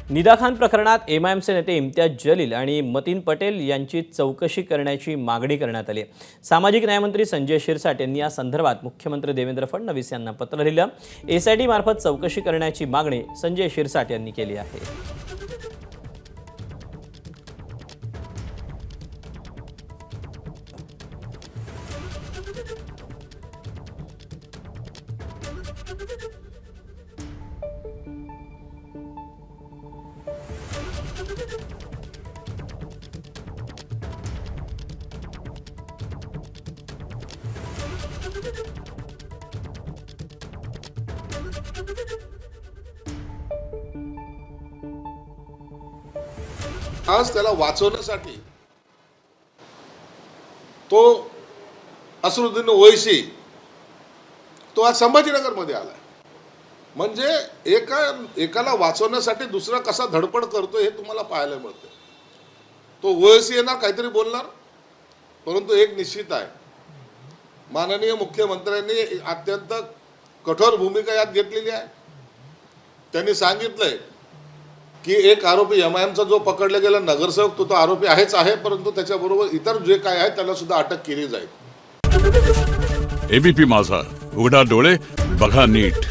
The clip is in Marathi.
निदा खान प्रकरणात एमआयएमचे नेते इम्तियाज जलील आणि मतीन पटेल यांची चौकशी करण्याची मागणी करण्यात आली आहे। सामाजिक न्यायमंत्री संजय शिरसाट यांनी या संदर्भात मुख्यमंत्री देवेंद्र फडणवीस यांना पत्र लिहिलं। एसआयटी मार्फत चौकशी करण्याची मागणी संजय शिरसाट यांनी केली आहे। आज त्याला वाचवण्यासाठी तो असरुद्दीन ओवैसी तो आज संभाजीनगरमध्ये आलाय। म्हणजे एकाला वाचवण्यासाठी दुसरा कसा धडपड करतो हे तुम्हाला पाहायला मिळते। तो ओवैसी येणार काहीतरी बोलणार, परंतु एक निश्चित आहे, माननीय मुख्यमंत्र्यांनी अत्यंत कठोर भूमिका यात घेतलेली आहे। त्यांनी सांगितलंय की एक आरोपी एमआयएमचा जो पकडला गेला नगरसेवक तो आरोपी आहेच आहे, परंतु त्याच्याबरोबर इतर जे काय आहे त्याला सुद्धा अटक केली जाईल। एबीपी माझा, उघडा डोळे बघा नीट।